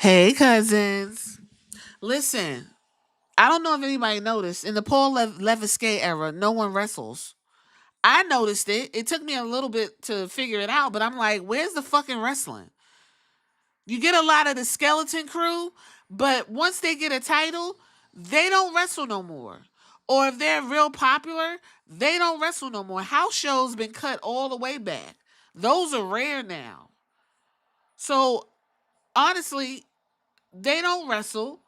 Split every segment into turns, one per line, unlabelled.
Hey, cousins. Listen, I don't know if anybody noticed. In the Paul Leviskay era, no one wrestles. I noticed it. It took me a little bit to figure it out, but I'm like, where's the fucking wrestling? You get a lot of the skeleton crew, but once they get a title, they don't wrestle no more. Or if they're real popular, they don't wrestle no more. House shows been cut all the way back. Those are rare now. So honestly, they don't wrestle.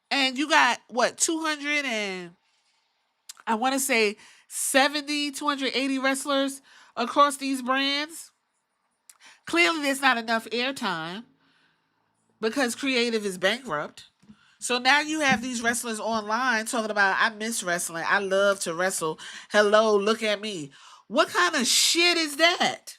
And you got what, 200 and I want to say 70, 280 wrestlers across these brands. Clearly, there's not enough airtime because creative is bankrupt. So now you have these wrestlers online talking about, I miss wrestling. I love to wrestle. Hello, look at me. What kind of shit is that?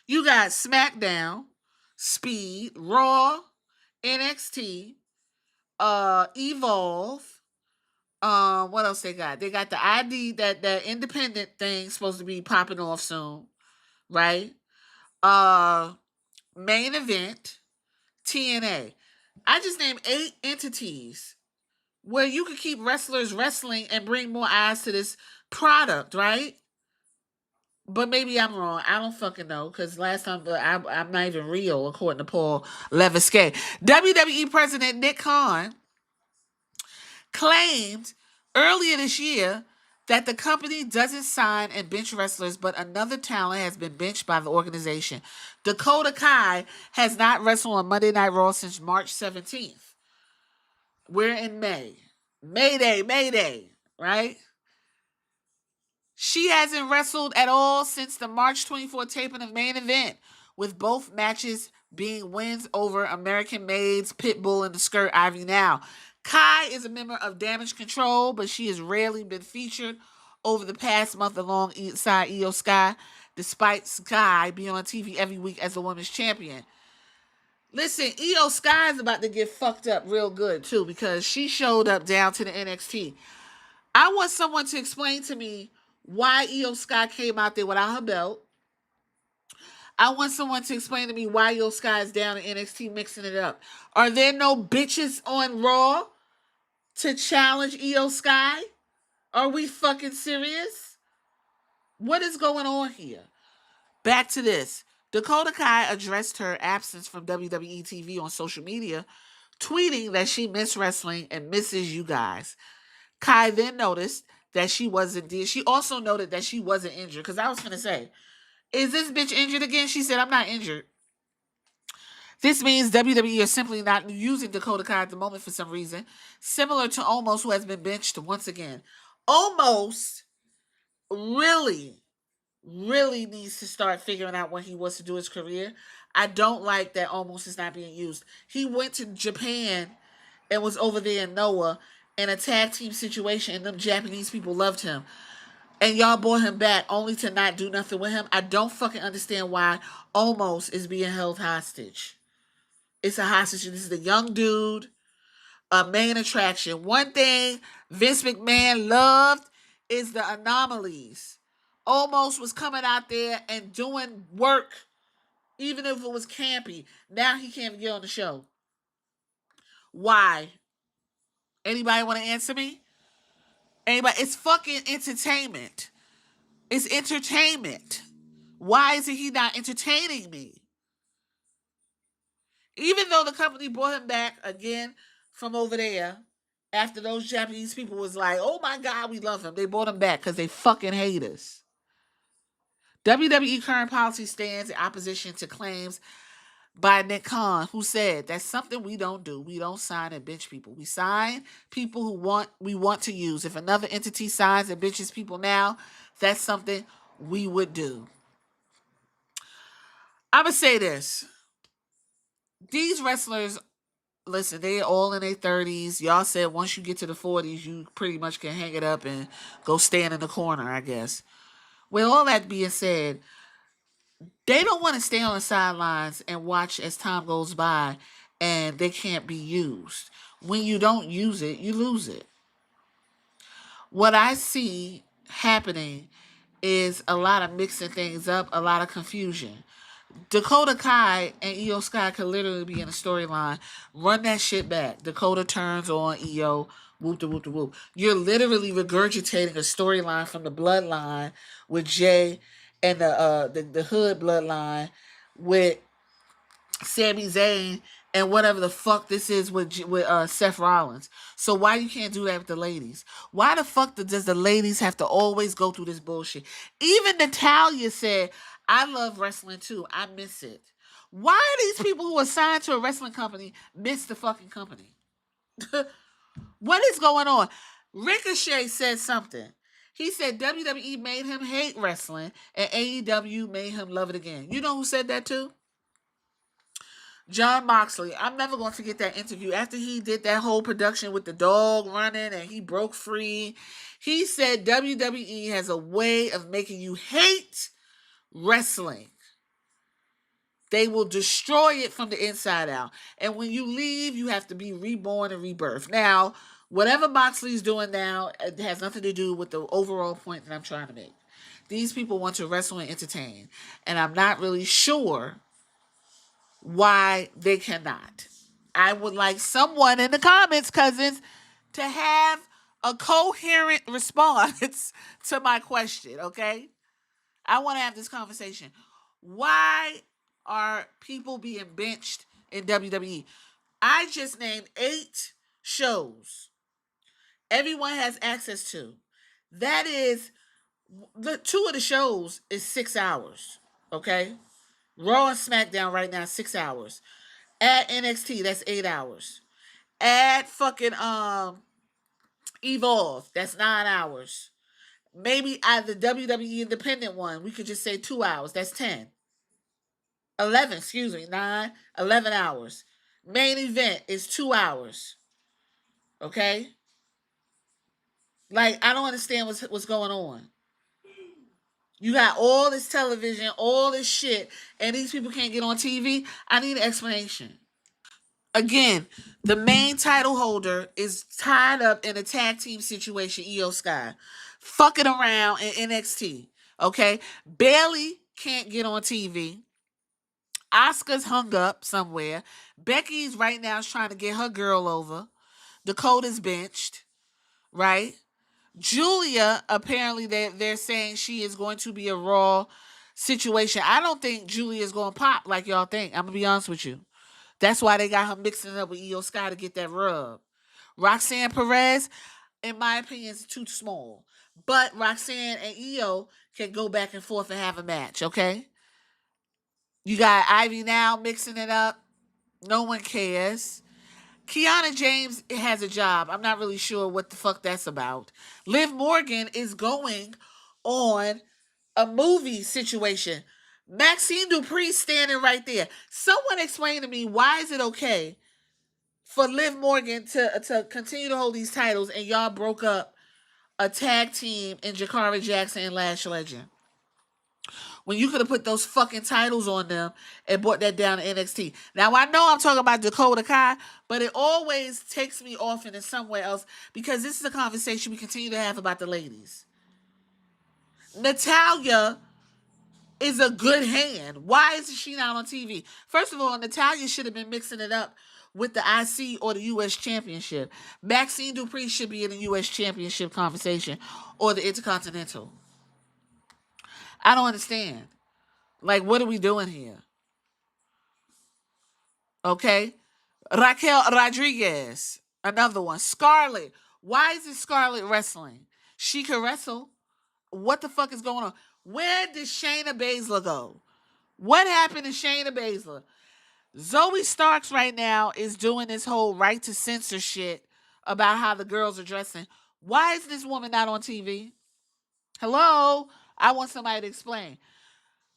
You got SmackDown, Speed, Raw, NXT, Evolve. What else they got? They got the ID, that independent thing supposed to be popping off soon, right? Uh, Main event, TNA. I just named 8 entities where you could keep wrestlers wrestling and bring more eyes to this product, right? But maybe I'm wrong. I don't fucking know because last time I'm not even real, according to Paul Leviskay. WWE President Nick Khan claimed earlier this year that the company doesn't sign and bench wrestlers, but another talent has been benched by the organization. Dakota Kai has not wrestled on Monday Night Raw since March 17th. We're in May. Mayday, Mayday, right? She hasn't wrestled at all since the March 24th taping of Main Event, with both matches being wins over American Maids, Pitbull, and the Skirt Ivy Now. Kai is a member of Damage Control, but she has rarely been featured over the past month alongside Io Sky, despite Sky being on TV every week as the women's champion. Listen, Io Sky is about to get fucked up real good, too, because she showed up down to the NXT. I want someone to explain to me why Io Sky came out there without her belt. I want someone to explain to me why Io Sky is down in NXT mixing it up. Are there no bitches on Raw to challenge Io Sky? Are we fucking serious? What is going on here? Back to this. Dakota Kai addressed her absence from WWE TV on social media, tweeting that she missed wrestling and misses you guys. Kai then noticed that she wasn't. She also noted that she wasn't injured. Because I was gonna say, is this bitch injured again? She said, I'm not injured. This means WWE are simply not using Dakota Kai at the moment for some reason, similar to Omos, who has been benched once again. Omos really, really needs to start figuring out what he wants to do his career. I don't like that Omos is not being used. He went to Japan and was over there in Noah in a tag team situation, and them Japanese people loved him. And y'all brought him back only to not do nothing with him. I don't fucking understand why Omos is being held hostage. It's a hostage. This is a young dude, a main attraction. One thing Vince McMahon loved is the anomalies. Omos was coming out there and doing work, even if it was campy. Now he can't even get on the show. Why? Anybody want to answer me? Anybody? It's fucking entertainment. It's entertainment. Why is he not entertaining me? Even though the company brought him back again from over there, after those Japanese people was like, oh my God, we love him. They brought him back because they fucking hate us. WWE current policy stands in opposition to claims by Nick Khan, who said that's something we don't do. We don't sign and bench people. We sign people we want to use. If another entity signs and benches people now, that's something we would do. I'm gonna say this. These wrestlers, listen, they're all in their 30s. Y'all said once you get to the 40s, you pretty much can hang it up and go stand in the corner, I guess. With all that being said, they don't want to stay on the sidelines and watch as time goes by and they can't be used. When you don't use it, you lose it. What I see happening is a lot of mixing things up, a lot of confusion. Dakota Kai and Io Sky could literally be in a storyline. Run that shit back. Dakota turns on Io. Whoop de whoop de whoop. You're literally regurgitating a storyline from the bloodline with Jay and the hood bloodline with Sami Zayn and whatever the fuck this is with Seth Rollins. So why you can't do that with the ladies? Why the fuck does the ladies have to always go through this bullshit? Even Natalia said, "I love wrestling too. I miss it." Why are these people who are signed to a wrestling company miss the fucking company? What is going on? Ricochet said something. He said WWE made him hate wrestling and AEW made him love it again. You know who said that too? John Moxley. I'm never going to forget that interview. After he did that whole production with the dog running and he broke free, he said WWE has a way of making you hate wrestling. They will destroy it from the inside out. And when you leave, you have to be reborn and rebirthed. Now, whatever Moxley's doing now, it has nothing to do with the overall point that I'm trying to make. These people want to wrestle and entertain. And I'm not really sure why they cannot. I would like someone in the comments, cousins, to have a coherent response to my question, okay? I want to have this conversation. Why are people being benched in WWE? I just named 8 shows everyone has access to. That is, the 2 of the shows is 6 hours, okay? Raw and SmackDown right now, 6 hours. Add NXT, that's 8 hours. Add fucking Evolve, that's 9 hours. Maybe the WWE independent one, we could just say 2 hours, that's 10. 11, excuse me, 9, 11 hours. Main event is 2 hours. Okay? Like, I don't understand what's going on. You got all this television, all this shit, and these people can't get on TV. I need an explanation. Again, the main title holder is tied up in a tag team situation, Io Sky. Fucking around in NXT. Okay? Bailey can't get on TV. Oscar's hung up somewhere. Becky's right now is trying to get her girl over. Dakota's benched, right? Julia, apparently they're saying she is going to be a Raw situation. I don't think Julia is going to pop like y'all think. I'm going to be honest with you. That's why they got her mixing it up with Io Sky to get that rub. Roxanne Perez, in my opinion, is too small. But Roxanne and Io can go back and forth and have a match, okay? You got Ivy now mixing it up. No one cares. Kiana James has a job. I'm not really sure what the fuck that's about. Liv Morgan is going on a movie situation. Maxine Dupree standing right there. Someone explain to me, why is it okay for Liv Morgan to continue to hold these titles and y'all broke up a tag team in Jakara Jackson and Lash Legend? When you could have put those fucking titles on them and brought that down to NXT. Now, I know I'm talking about Dakota Kai, but it always takes me off into somewhere else because this is a conversation we continue to have about the ladies. Natalia is a good hand. Why isn't she not on TV? First of all, Natalia should have been mixing it up with the IC or the US Championship. Maxine Dupree should be in the US Championship conversation or the Intercontinental. I don't understand. Like, what are we doing here? Okay? Raquel Rodriguez, another one. Scarlett. Why is it Scarlett wrestling? She can wrestle. What the fuck is going on? Where did Shayna Baszler go? What happened to Shayna Baszler? Zoe Starks right now is doing this whole right to censor shit about how the girls are dressing. Why is this woman not on TV? Hello? I want somebody to explain.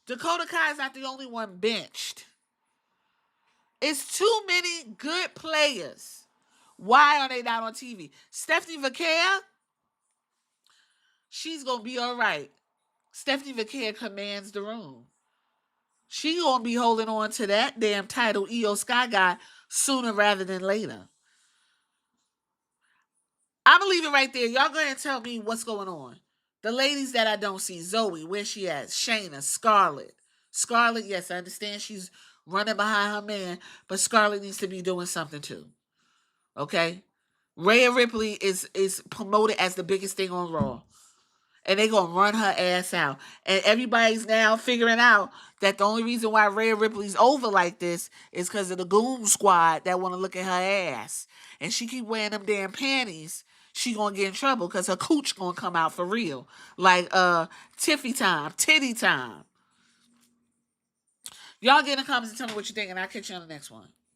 Dakota Kai is not the only one benched. It's too many good players. Why are they not on TV? Stephanie Vaquer, she's going to be all right. Stephanie Vaquer commands the room. She going to be holding on to that damn title Io Sky got sooner rather than later. I'm going to leave it right there. Y'all go ahead and tell me what's going on. The ladies that I don't see. Zoe, where she at? Shayna, Scarlett. Scarlett, yes, I understand she's running behind her man, but Scarlett needs to be doing something too. Okay? Rhea Ripley is promoted as the biggest thing on Raw. And they gonna run her ass out. And everybody's now figuring out that the only reason why Rhea Ripley's over like this is because of the Goon Squad that want to look at her ass. And she keep wearing them damn panties. She gonna get in trouble because her cooch gonna come out for real. Like Tiffy time, titty time. Y'all get in the comments and tell me what you think, and I'll catch you on the next one.